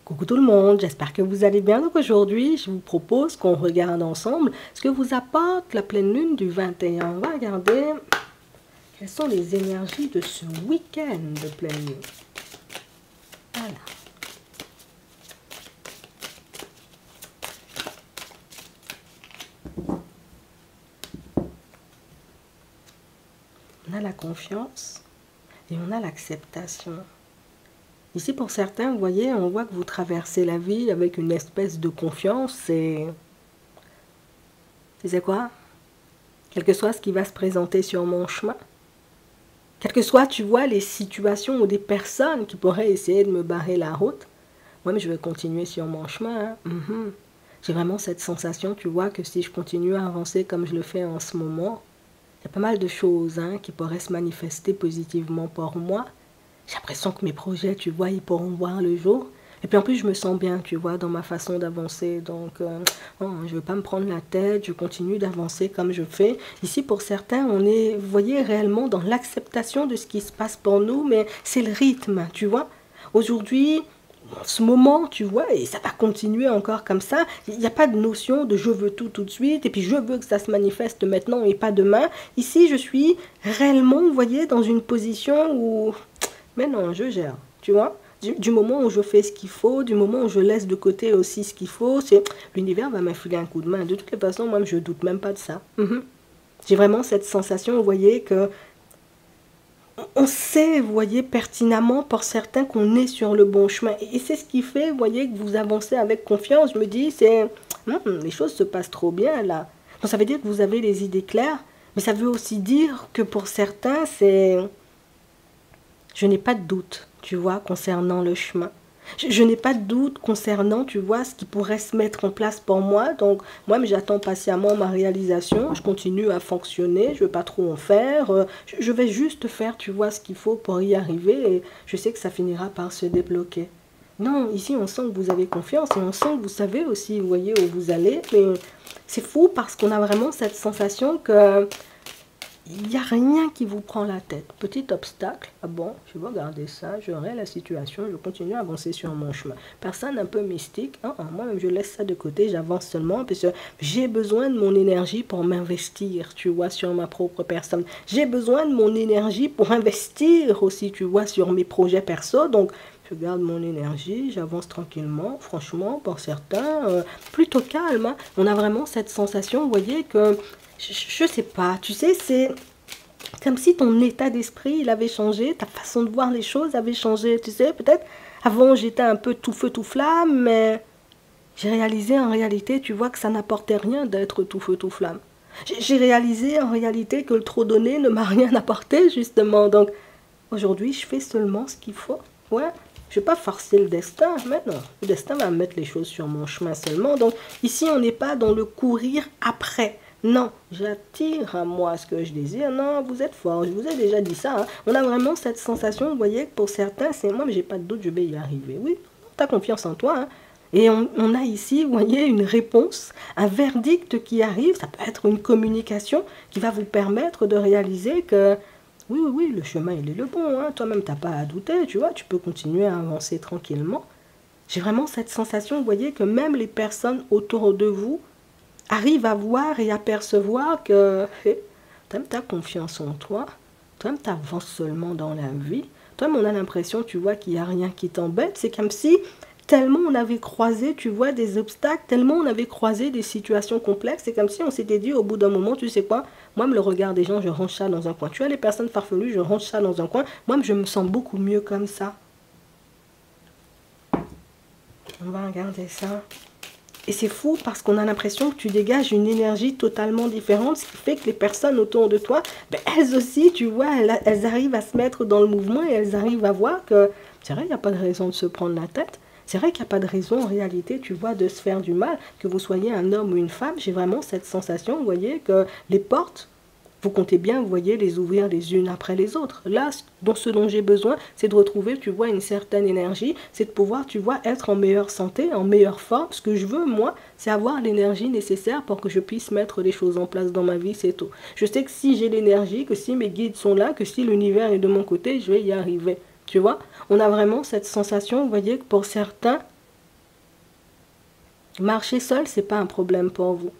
Coucou tout le monde, j'espère que vous allez bien. Donc aujourd'hui, je vous propose qu'on regarde ensemble ce que vous apporte la pleine lune du 21. On va regarder quelles sont les énergies de ce week-end de pleine lune. Voilà. On a la confiance et on a l'acceptation. Ici, pour certains, vous voyez, on voit que vous traversez la vie avec une espèce de confiance et... Tu sais quoi? Quel que soit ce qui va se présenter sur mon chemin, quelles que soient, tu vois, les situations ou des personnes qui pourraient essayer de me barrer la route, moi, mais je vais continuer sur mon chemin. J'ai vraiment cette sensation, tu vois, que si je continue à avancer comme je le fais en ce moment, il y a pas mal de choses qui pourraient se manifester positivement pour moi. J'ai l'impression que mes projets, tu vois, ils pourront voir le jour. Et puis en plus, je me sens bien, tu vois, dans ma façon d'avancer. Donc, je ne veux pas me prendre la tête, je continue d'avancer comme je fais. Ici, pour certains, on est, vous voyez, réellement dans l'acceptation de ce qui se passe pour nous, mais c'est le rythme, tu vois. Aujourd'hui, en ce moment, tu vois, et ça va continuer encore comme ça, il n'y a pas de notion de je veux tout de suite, et puis je veux que ça se manifeste maintenant et pas demain. Ici, je suis réellement, vous voyez, dans une position où... Mais non, je gère, tu vois. Du moment où je fais ce qu'il faut, du moment où je laisse de côté aussi ce qu'il faut, l'univers va m'infiler un coup de main. De toutes les façons, moi, je ne doute même pas de ça. J'ai vraiment cette sensation, vous voyez, que on sait, vous voyez, pertinemment pour certains qu'on est sur le bon chemin. Et c'est ce qui fait, vous voyez, que vous avancez avec confiance. Je me dis, les choses se passent trop bien, là. Donc, ça veut dire que vous avez les idées claires, mais ça veut aussi dire que pour certains, je n'ai pas de doute, tu vois, concernant le chemin. Je n'ai pas de doute concernant, tu vois, ce qui pourrait se mettre en place pour moi. Donc, moi, j'attends patiemment ma réalisation. Je continue à fonctionner. Je ne veux pas trop en faire. Je vais juste faire, tu vois, ce qu'il faut pour y arriver. Et je sais que ça finira par se débloquer. Non, ici, on sent que vous avez confiance et on sent que vous savez aussi, vous voyez, où vous allez. Mais c'est fou parce qu'on a vraiment cette sensation que... il n'y a rien qui vous prend la tête. Petit obstacle, ah bon, je vais regarder ça, je règle la situation, je continue à avancer sur mon chemin. Personne un peu mystique, moi-même je laisse ça de côté, j'avance seulement parce que j'ai besoin de mon énergie pour m'investir, tu vois, sur ma propre personne. J'ai besoin de mon énergie pour investir aussi, tu vois, sur mes projets perso, donc... je garde mon énergie, j'avance tranquillement, franchement, pour certains, plutôt calme. On a vraiment cette sensation, vous voyez, que... je sais pas, tu sais, c'est comme si ton état d'esprit, il avait changé, ta façon de voir les choses avait changé, tu sais, peut-être avant j'étais un peu tout feu tout flamme, mais j'ai réalisé en réalité, tu vois, que ça n'apportait rien d'être tout feu tout flamme. J'ai réalisé en réalité que le trop donné ne m'a rien apporté, justement, donc aujourd'hui je fais seulement ce qu'il faut, ouais. Je ne vais pas forcer le destin, mais non, le destin va mettre les choses sur mon chemin seulement, donc ici on n'est pas dans le courir après. Non, j'attire à moi ce que je désire. Non, vous êtes fort, je vous ai déjà dit ça. On a vraiment cette sensation, vous voyez, que pour certains, c'est moi, mais j'ai pas de doute, je vais y arriver. Oui, tu as confiance en toi. Et on a ici, vous voyez, une réponse, un verdict qui arrive. Ça peut être une communication qui va vous permettre de réaliser que, oui, le chemin, il est le bon. Toi-même, tu n'as pas à douter, tu vois, tu peux continuer à avancer tranquillement. J'ai vraiment cette sensation, vous voyez, que même les personnes autour de vous arrive à voir et à percevoir que toi-même tu as confiance en toi, toi-même tu avances seulement dans la vie, toi-même on a l'impression, tu vois, qu'il n'y a rien qui t'embête, c'est comme si tellement on avait croisé, tu vois, des obstacles, tellement on avait croisé des situations complexes, c'est comme si on s'était dit au bout d'un moment, tu sais quoi, moi le regard des gens, je range ça dans un coin, tu vois, les personnes farfelues, je range ça dans un coin, moi je me sens beaucoup mieux comme ça. On va regarder ça. Et c'est fou parce qu'on a l'impression que tu dégages une énergie totalement différente, ce qui fait que les personnes autour de toi, elles aussi, tu vois, elles arrivent à se mettre dans le mouvement et elles arrivent à voir que c'est vrai, il n'y a pas de raison de se prendre la tête. C'est vrai qu'il n'y a pas de raison en réalité, tu vois, de se faire du mal, que vous soyez un homme ou une femme. J'ai vraiment cette sensation, vous voyez, que les portes, vous comptez bien, vous voyez, les ouvrir les unes après les autres. Là, ce dont j'ai besoin, c'est de retrouver, tu vois, une certaine énergie. C'est de pouvoir, tu vois, être en meilleure santé, en meilleure forme. Ce que je veux, moi, c'est avoir l'énergie nécessaire pour que je puisse mettre les choses en place dans ma vie, c'est tout. Je sais que si j'ai l'énergie, que si mes guides sont là, que si l'univers est de mon côté, je vais y arriver. Tu vois, on a vraiment cette sensation, vous voyez, que pour certains, Marcher seul, c'est pas un problème pour vous.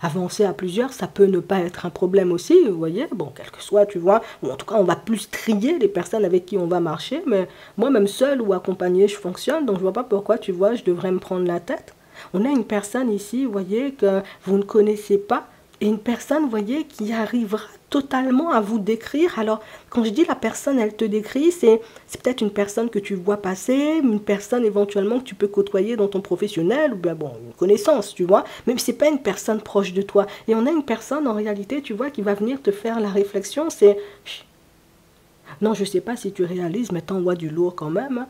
Avancer à plusieurs, ça peut ne pas être un problème aussi, vous voyez. Bon, quel que soit, tu vois. Ou en tout cas, on va plus trier les personnes avec qui on va marcher. Mais moi, même seul ou accompagné, je fonctionne. Donc, je vois pas pourquoi, tu vois, je devrais me prendre la tête. On a une personne ici, vous voyez, que vous ne connaissez pas. Et une personne, vous voyez, qui arrivera totalement à vous décrire. Alors, quand je dis la personne, elle te décrit, c'est peut-être une personne que tu vois passer, une personne éventuellement que tu peux côtoyer dans ton professionnel, ou bien bon, une connaissance, tu vois. Mais c'est pas une personne proche de toi. Et on a une personne, en réalité, tu vois, qui va venir te faire la réflexion, c'est... Non, je sais pas si tu réalises, mais t'envoies du lourd quand même, hein.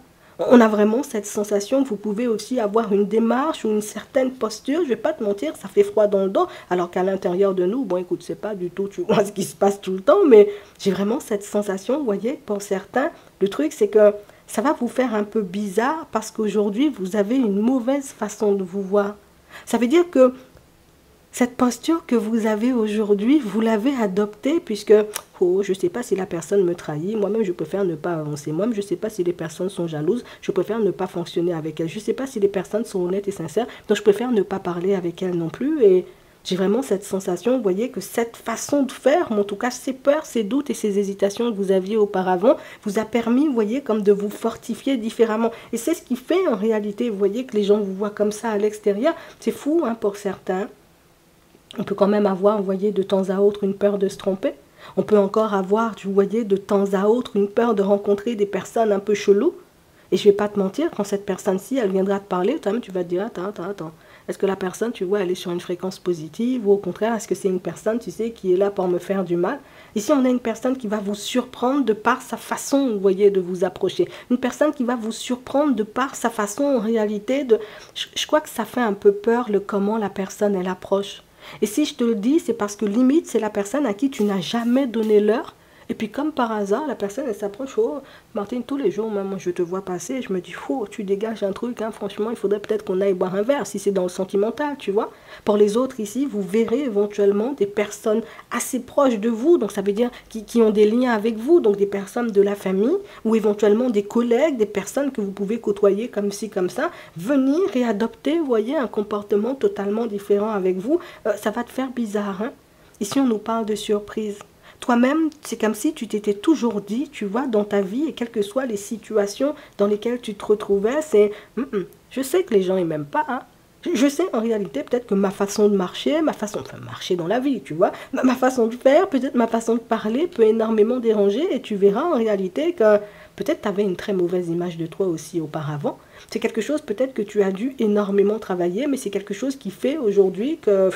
On a vraiment cette sensation que vous pouvez aussi avoir une démarche ou une certaine posture. Je vais pas te mentir, ça fait froid dans le dos. Alors qu'à l'intérieur de nous, bon écoute, c'est pas du tout, tu vois, ce qui se passe tout le temps. Mais j'ai vraiment cette sensation, vous voyez, pour certains, le truc c'est que ça va vous faire un peu bizarre parce qu'aujourd'hui, vous avez une mauvaise façon de vous voir. Ça veut dire que cette posture que vous avez aujourd'hui, vous l'avez adoptée puisque, oh, je ne sais pas si la personne me trahit, moi-même je préfère ne pas avancer, moi-même je ne sais pas si les personnes sont jalouses, je préfère ne pas fonctionner avec elles, je ne sais pas si les personnes sont honnêtes et sincères, donc je préfère ne pas parler avec elles non plus. Et j'ai vraiment cette sensation, vous voyez, que cette façon de faire, en tout cas ces peurs, ces doutes et ces hésitations que vous aviez auparavant, vous a permis, vous voyez, comme de vous fortifier différemment. Et c'est ce qui fait en réalité, vous voyez, que les gens vous voient comme ça à l'extérieur. C'est fou, hein, pour certains. On peut quand même avoir, vous voyez, de temps à autre une peur de se tromper. On peut encore avoir, vous voyez, de temps à autre une peur de rencontrer des personnes un peu cheloues. Et je vais pas te mentir, quand cette personne-ci, elle viendra te parler, toi-même, tu vas te dire, attends. Est-ce que la personne, tu vois, elle est sur une fréquence positive ou au contraire, est-ce que c'est une personne, tu sais, qui est là pour me faire du mal? Ici, on a une personne qui va vous surprendre de par sa façon, vous voyez, de vous approcher. Une personne qui va vous surprendre de par sa façon, en réalité, de... Je crois que ça fait un peu peur, le comment la personne, elle approche. Et si je te le dis, c'est parce que limite, c'est la personne à qui tu n'as jamais donné l'heure. Et puis comme par hasard, la personne, elle s'approche. Oh, Martine, tous les jours, même, je te vois passer. Et je me dis, oh, tu dégages un truc, hein, franchement, il faudrait peut-être qu'on aille boire un verre, si c'est dans le sentimental, tu vois. Pour les autres ici, vous verrez éventuellement des personnes assez proches de vous, donc ça veut dire qui ont des liens avec vous, donc des personnes de la famille, ou éventuellement des collègues, des personnes que vous pouvez côtoyer comme ci, comme ça, venir et adopter, vous voyez, un comportement totalement différent avec vous. Ça va te faire bizarre, hein. Ici, on nous parle de surprise. Toi-même, c'est comme si tu t'étais toujours dit, tu vois, dans ta vie, et quelles que soient les situations dans lesquelles tu te retrouvais, c'est je sais que les gens, ils m'aiment pas, hein. Je sais en réalité peut-être que ma façon de marcher, ma façon de marcher dans la vie, tu vois, ma façon de faire, peut-être ma façon de parler peut énormément déranger et tu verras en réalité que peut-être tu avais une très mauvaise image de toi aussi auparavant. C'est quelque chose peut-être que tu as dû énormément travailler, mais c'est quelque chose qui fait aujourd'hui que...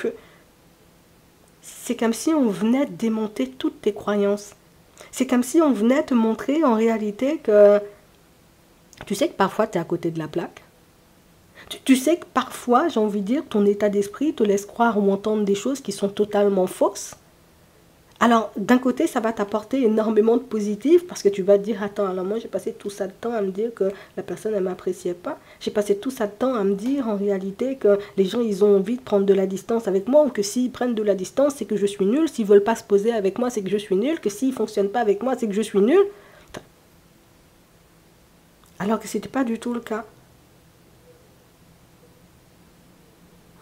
C'est comme si on venait démonter toutes tes croyances. C'est comme si on venait te montrer en réalité que... Tu sais que parfois tu es à côté de la plaque. Tu sais que parfois, j'ai envie de dire, ton état d'esprit te laisse croire ou entendre des choses qui sont totalement fausses. Alors, d'un côté, ça va t'apporter énormément de positif parce que tu vas te dire, attends, alors moi j'ai passé tout ça de temps à me dire que la personne, elle ne m'appréciait pas. J'ai passé tout ça de temps à me dire en réalité que les gens, ils ont envie de prendre de la distance avec moi ou que s'ils prennent de la distance, c'est que je suis nul. S'ils ne veulent pas se poser avec moi, c'est que je suis nul. Que s'ils ne fonctionnent pas avec moi, c'est que je suis nul. Alors que ce n'était pas du tout le cas.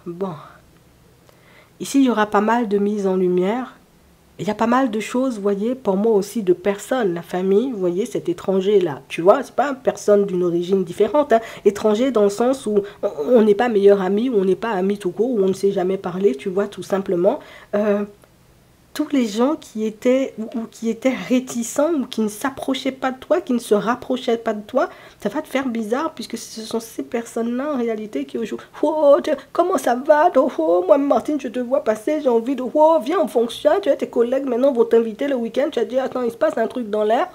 Bon. Ici, il y aura pas mal de mise en lumière. Il y a pas mal de choses, vous voyez, pour moi aussi, de personnes, la famille, vous voyez, cet étranger-là, tu vois, c'est pas une personne d'une origine différente, hein, étranger dans le sens où on n'est pas meilleur ami, ou on n'est pas amis tout court, ou on ne s'est jamais parlé, tu vois, tout simplement. Tous les gens qui étaient ou qui étaient réticents ou qui ne s'approchaient pas de toi, qui ne se rapprochaient pas de toi, ça va te faire bizarre puisque ce sont ces personnes-là en réalité qui aujourd'hui, oh, comment ça va, oh, moi Martine, je te vois passer, j'ai envie de, oh, viens, on fonctionne, tu vois, tes collègues maintenant vont t'inviter le week-end, tu as dit, attends, il se passe un truc dans l'air.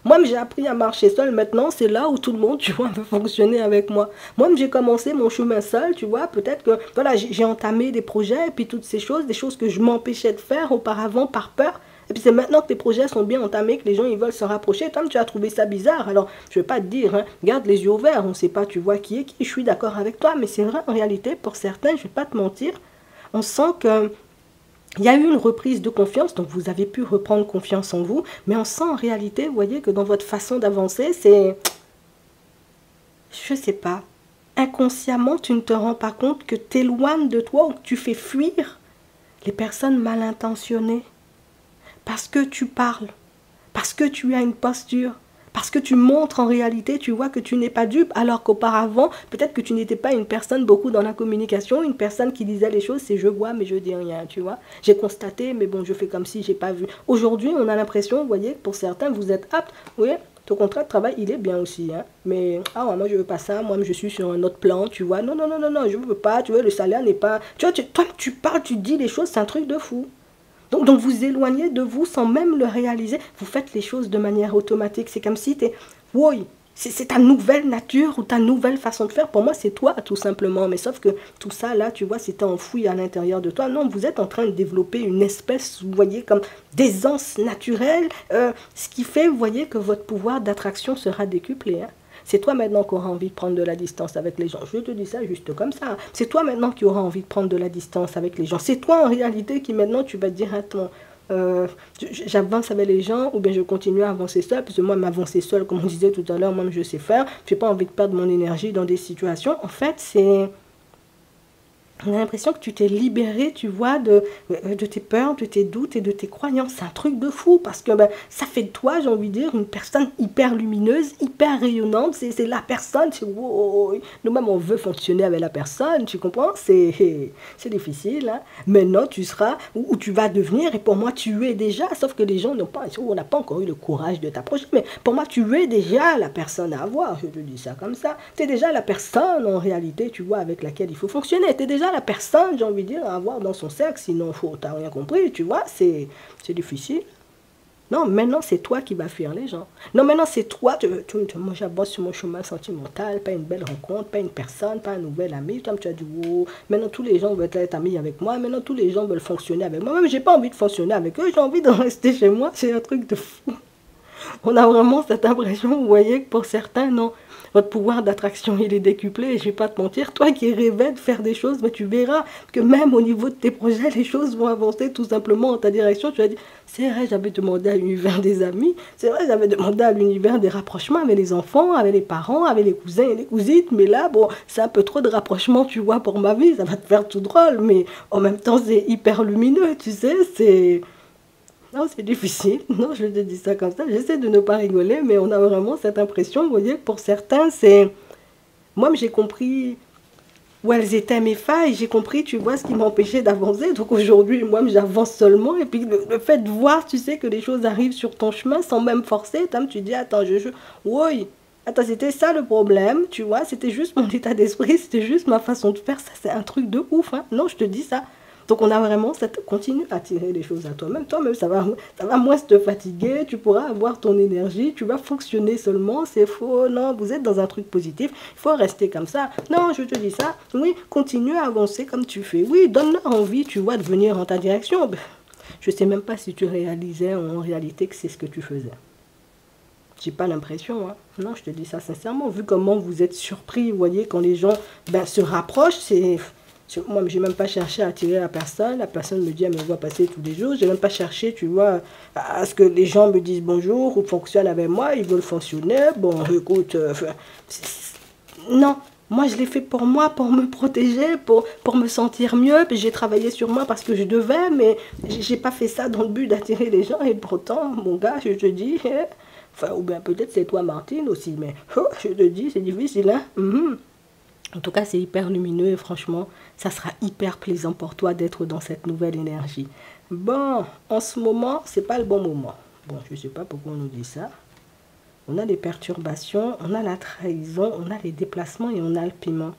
Moi, j'ai appris à marcher seul. Maintenant, c'est là où tout le monde, tu vois, veut fonctionner avec moi. Moi, j'ai commencé mon chemin seul, tu vois. Peut-être que, voilà, j'ai entamé des projets et puis toutes ces choses, des choses que je m'empêchais de faire auparavant par peur. Et puis c'est maintenant que tes projets sont bien entamés, que les gens, ils veulent se rapprocher. Toi, tu as trouvé ça bizarre. Alors, je ne vais pas te dire, hein, garde les yeux ouverts. On ne sait pas, tu vois, qui est qui. Je suis d'accord avec toi. Mais c'est vrai, en réalité, pour certains, je ne vais pas te mentir, on sent que... Il y a eu une reprise de confiance, donc vous avez pu reprendre confiance en vous, mais on sent en réalité, vous voyez, que dans votre façon d'avancer, c'est, je sais pas, inconsciemment, tu ne te rends pas compte que tu éloignes de toi ou que tu fais fuir les personnes mal intentionnées. Parce que tu parles, parce que tu as une posture, parce que tu montres en réalité, tu vois que tu n'es pas dupe, alors qu'auparavant, peut-être que tu n'étais pas une personne beaucoup dans la communication, une personne qui disait les choses, c'est je vois mais je dis rien, tu vois. J'ai constaté, mais bon, je fais comme si j'ai pas vu. Aujourd'hui, on a l'impression, vous voyez, pour certains, vous êtes apte, oui, ton contrat de travail, il est bien aussi, hein. Mais, ah ouais, moi je veux pas ça, moi je suis sur un autre plan, tu vois. Non, non, non, non, non, je veux pas, tu vois, le salaire n'est pas... Tu vois, toi, tu parles, tu dis les choses, c'est un truc de fou. Donc vous éloignez de vous sans même le réaliser. Vous faites les choses de manière automatique. C'est comme si tu es... Oui, c'est ta nouvelle nature ou ta nouvelle façon de faire. Pour moi, c'est toi, tout simplement. Mais sauf que tout ça, là, tu vois, c'était enfoui à l'intérieur de toi. Non, vous êtes en train de développer une espèce, vous voyez, comme d'aisance naturelle. Ce qui fait, vous voyez, que votre pouvoir d'attraction sera décuplé. Hein. C'est toi maintenant qui auras envie de prendre de la distance avec les gens. Je te dis ça juste comme ça. C'est toi maintenant qui auras envie de prendre de la distance avec les gens. C'est toi en réalité qui maintenant tu vas te dire attends, j'avance avec les gens ou bien je continue à avancer seul. Parce que moi m'avancer seul, comme on disait tout à l'heure, moi je sais faire. Je n'ai pas envie de perdre mon énergie dans des situations. En fait, c'est... On a l'impression que tu t'es libéré, tu vois, de tes peurs, de tes doutes et de tes croyances. C'est un truc de fou parce que ben, ça fait de toi, j'ai envie de dire, une personne hyper lumineuse, hyper rayonnante. C'est la personne, c'est wow. Nous-mêmes, on veut fonctionner avec la personne, tu comprends? C'est difficile. Hein? Maintenant, tu seras où tu vas devenir et pour moi, tu es déjà, sauf que les gens n'ont pas, on n'a pas encore eu le courage de t'approcher. Mais pour moi, tu es déjà la personne à avoir, je te dis ça comme ça. Tu es déjà la personne en réalité, tu vois, avec laquelle il faut fonctionner. Tu es déjà la personne, j'ai envie de dire, à avoir dans son cercle, sinon t'as rien compris, tu vois, c'est difficile. Non, maintenant c'est toi qui vas fuir les gens. Non, maintenant c'est toi, moi j'avance sur mon chemin sentimental, pas une belle rencontre, pas une personne, pas un nouvel ami. Comme tu as dit, oh, maintenant tous les gens veulent être amis avec moi, maintenant tous les gens veulent fonctionner avec moi. Même j'ai pas envie de fonctionner avec eux, j'ai envie de rester chez moi, c'est un truc de fou. On a vraiment cette impression, vous voyez, que pour certains, non. Votre pouvoir d'attraction, il est décuplé. Et je ne vais pas te mentir, toi qui rêvais de faire des choses, mais tu verras que même au niveau de tes projets, les choses vont avancer tout simplement en ta direction. Tu vas dire, c'est vrai, j'avais demandé à l'univers des amis. C'est vrai, j'avais demandé à l'univers des rapprochements avec les enfants, avec les parents, avec les cousins et les cousines. Mais là, bon, c'est un peu trop de rapprochements, tu vois, pour ma vie. Ça va te faire tout drôle. Mais en même temps, c'est hyper lumineux, tu sais, c'est... Non, c'est difficile. Non, je te dis ça comme ça. J'essaie de ne pas rigoler, mais on a vraiment cette impression, vous voyez, que pour certains, c'est... Moi, j'ai compris où elles étaient mes failles. J'ai compris, tu vois, ce qui m'empêchait d'avancer. Donc aujourd'hui, moi, j'avance seulement. Et puis, le fait de voir, tu sais, que les choses arrivent sur ton chemin sans même forcer, tu dis, attends, oui, attends, c'était ça le problème, tu vois. C'était juste mon état d'esprit, c'était juste ma façon de faire. Ça, c'est un truc de ouf, hein. Non, je te dis ça. Donc on a vraiment cette... Continue à tirer les choses à toi-même. Toi-même, ça va moins te fatiguer. Tu pourras avoir ton énergie. Tu vas fonctionner seulement. C'est faux. Non, vous êtes dans un truc positif. Il faut rester comme ça. Non, je te dis ça. Oui, continue à avancer comme tu fais. Oui, donne-leur envie, tu vois, de venir en ta direction. Je ne sais même pas si tu réalisais en réalité que c'est ce que tu faisais. J'ai pas l'impression, hein. Non, je te dis ça sincèrement. Vu comment vous êtes surpris, vous voyez, quand les gens se rapprochent, c'est... Moi, je n'ai même pas cherché à attirer la personne. La personne me dit, elle me voit passer tous les jours. Je n'ai même pas cherché, tu vois, à ce que les gens me disent bonjour ou fonctionnent avec moi. Ils veulent fonctionner. Bon, écoute, non. Moi, je l'ai fait pour moi, pour me protéger, pour me sentir mieux. Puis j'ai travaillé sur moi parce que je devais, mais j'ai pas fait ça dans le but d'attirer les gens. Et pourtant, mon gars, je te dis, enfin, ou bien peut-être c'est toi, Martine, aussi, mais je te dis, c'est difficile, hein. En tout cas, c'est hyper lumineux et franchement, ça sera hyper plaisant pour toi d'être dans cette nouvelle énergie. Bon, en ce moment, c'est pas le bon moment. Bon, je sais pas pourquoi on nous dit ça. On a des perturbations, on a la trahison, on a les déplacements et on a le piment.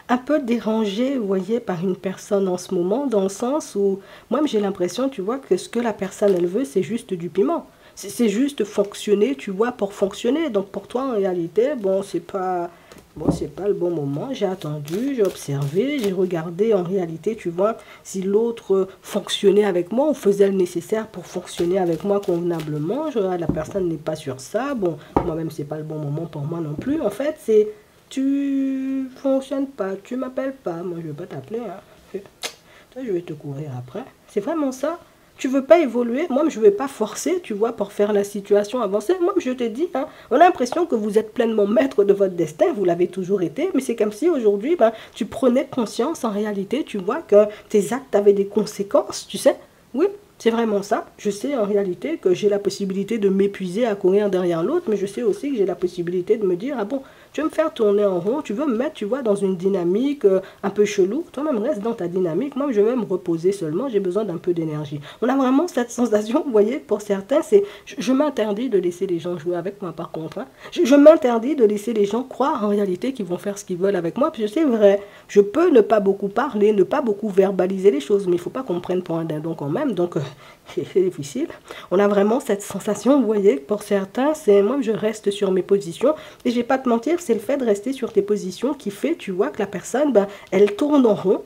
Un peu dérangé, vous voyez, par une personne en ce moment, dans le sens où, moi j'ai l'impression, tu vois, que ce que la personne, elle veut, c'est juste du piment. C'est juste fonctionner, tu vois, pour fonctionner. Donc pour toi, en réalité, bon, c'est pas le bon moment. J'ai attendu, j'ai observé, j'ai regardé en réalité, tu vois, si l'autre fonctionnait avec moi ou faisait le nécessaire pour fonctionner avec moi convenablement. La personne n'est pas sur ça. Bon, moi-même, c'est pas le bon moment pour moi non plus. En fait, c'est tu fonctionnes pas, tu m'appelles pas. Moi, je vais pas t'appeler. Hein. Toi, je vais te courir après. C'est vraiment ça. Tu veux pas évoluer, moi je vais pas forcer, tu vois, pour faire la situation avancer. Moi je te dis, hein, on a l'impression que vous êtes pleinement maître de votre destin, vous l'avez toujours été, mais c'est comme si aujourd'hui, ben, tu prenais conscience en réalité, tu vois, que tes actes avaient des conséquences, tu sais. Oui, c'est vraiment ça. Je sais en réalité que j'ai la possibilité de m'épuiser à courir derrière l'autre, mais je sais aussi que j'ai la possibilité de me dire, ah bon, tu veux me faire tourner en rond, tu veux me mettre, tu vois, dans une dynamique un peu chelou. Toi-même, reste dans ta dynamique. Moi, je vais me reposer seulement. J'ai besoin d'un peu d'énergie. On a vraiment cette sensation, vous voyez, pour certains, c'est... Je m'interdis de laisser les gens jouer avec moi, par contre. Hein. Je m'interdis de laisser les gens croire en réalité qu'ils vont faire ce qu'ils veulent avec moi. Puis c'est vrai, je peux ne pas beaucoup parler, ne pas beaucoup verbaliser les choses, mais il ne faut pas qu'on me prenne pour un dindon quand même. Donc, c'est difficile. On a vraiment cette sensation, vous voyez, pour certains, c'est moi, je reste sur mes positions. Et je vais pas te mentir, c'est le fait de rester sur tes positions qui fait, tu vois, que la personne, ben, elle tourne en rond.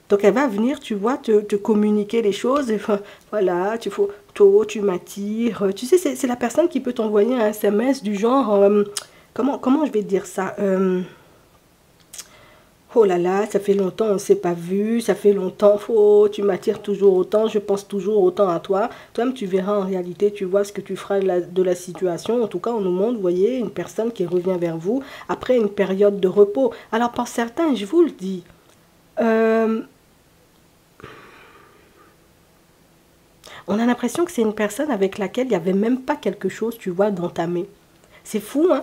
Donc elle va venir, tu vois, te communiquer les choses. Et, voilà, tu m'attires. Tu sais, c'est la personne qui peut t'envoyer un SMS du genre, comment je vais te dire ça oh là là, ça fait longtemps, on ne s'est pas vu, ça fait longtemps, oh, tu m'attires toujours autant, je pense toujours autant à toi. Toi-même, tu verras en réalité, tu vois ce que tu feras de la situation. En tout cas, on nous montre, vous voyez, une personne qui revient vers vous après une période de repos. Alors, pour certains, je vous le dis, on a l'impression que c'est une personne avec laquelle il n'y avait même pas quelque chose, tu vois, d'entamé. C'est fou, hein?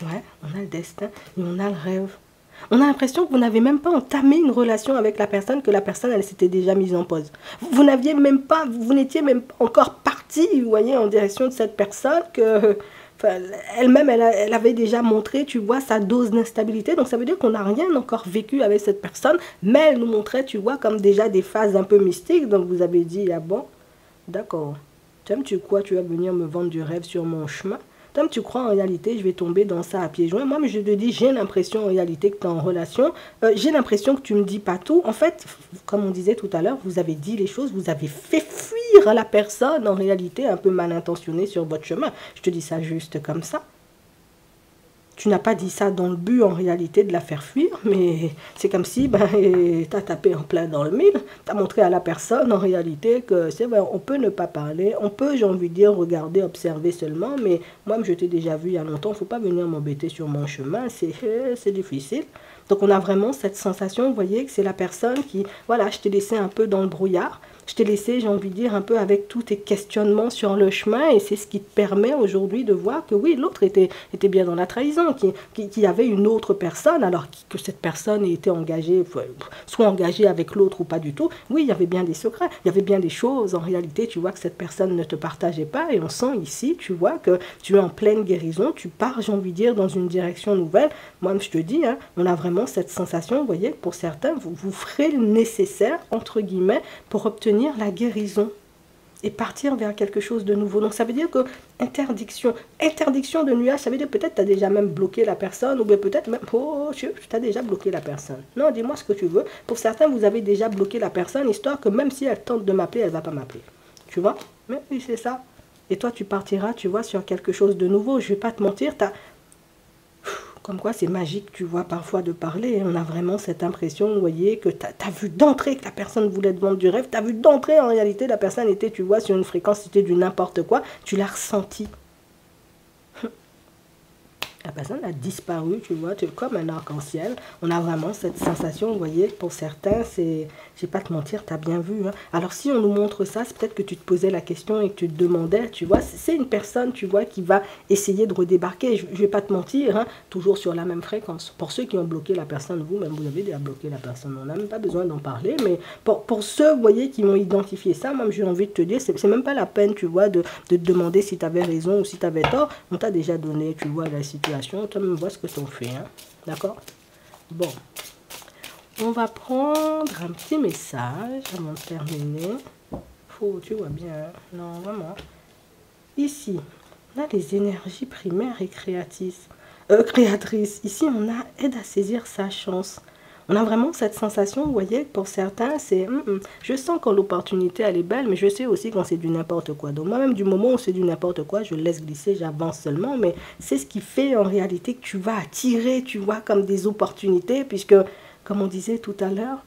Ouais, on a le destin et on a le rêve. On a l'impression que vous n'avez même pas entamé une relation avec la personne, que la personne, elle s'était déjà mise en pause. Vous n'aviez même pas, vous n'étiez même pas encore parti, vous voyez, en direction de cette personne, que enfin, elle-même, elle avait déjà montré, tu vois, sa dose d'instabilité. Donc, ça veut dire qu'on n'a rien encore vécu avec cette personne, mais elle nous montrait, tu vois, comme déjà des phases un peu mystiques. Donc, vous avez dit, ah bon, d'accord. Tu quoi, tu vas venir me vendre du rêve sur mon chemin? Comme tu crois en réalité, je vais tomber dans ça à pieds joints. Moi, mais je te dis, j'ai l'impression en réalité que tu es en relation. J'ai l'impression que tu ne me dis pas tout. En fait, comme on disait tout à l'heure, vous avez dit les choses, vous avez fait fuir la personne en réalité un peu mal intentionnée sur votre chemin. Je te dis ça juste comme ça. Tu n'as pas dit ça dans le but en réalité de la faire fuir, mais c'est comme si ben, tu as tapé en plein dans le mille. Tu as montré à la personne en réalité que c'est vrai, on peut ne pas parler, on peut, j'ai envie de dire, regarder, observer seulement, mais moi je t'ai déjà vu il y a longtemps, il ne faut pas venir m'embêter sur mon chemin, c'est difficile. Donc on a vraiment cette sensation, vous voyez, que c'est la personne qui, voilà, je t'ai laissé un peu dans le brouillard. Je t'ai laissé, j'ai envie de dire, un peu avec tous tes questionnements sur le chemin, et c'est ce qui te permet aujourd'hui de voir que oui, l'autre était bien dans la trahison, qu'il y avait une autre personne, alors que cette personne était engagée, soit engagée avec l'autre ou pas du tout. Oui, il y avait bien des secrets, il y avait bien des choses, en réalité, tu vois que cette personne ne te partageait pas, et on sent ici, tu vois que tu es en pleine guérison, tu pars, j'ai envie de dire, dans une direction nouvelle. Moi, je te dis, hein, on a vraiment cette sensation, vous voyez, pour certains, vous ferez le nécessaire, entre guillemets, pour obtenir la guérison et partir vers quelque chose de nouveau. Donc ça veut dire que interdiction de nuage, ça veut dire peut-être tu as déjà même bloqué la personne, ou bien peut-être même, oh, tu as déjà bloqué la personne. Non, dis-moi ce que tu veux. Pour certains, vous avez déjà bloqué la personne, histoire que même si elle tente de m'appeler, elle ne va pas m'appeler. Tu vois? Mais oui, c'est ça. Et toi, tu partiras, tu vois, sur quelque chose de nouveau. Je ne vais pas te mentir, comme quoi c'est magique, tu vois, parfois de parler. On a vraiment cette impression, vous voyez, que tu as vu d'entrée que la personne voulait te vendre du rêve. Tu as vu d'entrée, en réalité, la personne était, tu vois, sur une fréquence, c'était du n'importe quoi. Tu l'as ressenti. La personne a disparu, tu vois, comme un arc-en-ciel. On a vraiment cette sensation, vous voyez, pour certains, c'est, je vais pas te mentir, tu as bien vu. Hein. Alors si on nous montre ça, c'est peut-être que tu te posais la question et que tu te demandais, tu vois, c'est une personne, tu vois, qui va essayer de redébarquer. Je vais pas te mentir, hein, toujours sur la même fréquence. Pour ceux qui ont bloqué la personne, vous-même, vous avez déjà bloqué la personne. On n'a même pas besoin d'en parler, mais pour ceux, vous voyez, qui m'ont identifié ça, moi, j'ai envie de te dire, c'est même pas la peine, tu vois, de te demander si tu avais raison ou si tu avais tort. On t'a déjà donné, tu vois, la situation. Toi-même, vois ce que t'en fais, hein. D'accord? Bon. On va prendre un petit message avant de terminer. Tu vois bien. Hein? Non, vraiment. Ici, on a les énergies primaires et créatrices. Ici, on a aide à saisir sa chance. On a vraiment cette sensation, vous voyez, pour certains, c'est... je sens quand l'opportunité, elle est belle, mais je sais aussi quand c'est du n'importe quoi. Donc moi-même, du moment où c'est du n'importe quoi, je laisse glisser, j'avance seulement. Mais c'est ce qui fait en réalité que tu vas attirer, tu vois, comme des opportunités, puisque, comme on disait tout à l'heure,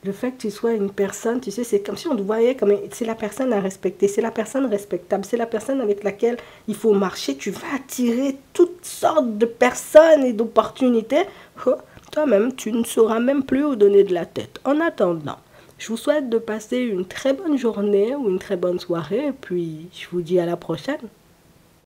Le fait que tu sois une personne, tu sais, c'est comme si on te voyait comme c'est la personne à respecter, c'est la personne respectable, c'est la personne avec laquelle il faut marcher. Tu vas attirer toutes sortes de personnes et d'opportunités. Oh, toi-même, tu ne sauras même plus où donner de la tête. En attendant, je vous souhaite de passer une très bonne journée ou une très bonne soirée et puis je vous dis à la prochaine.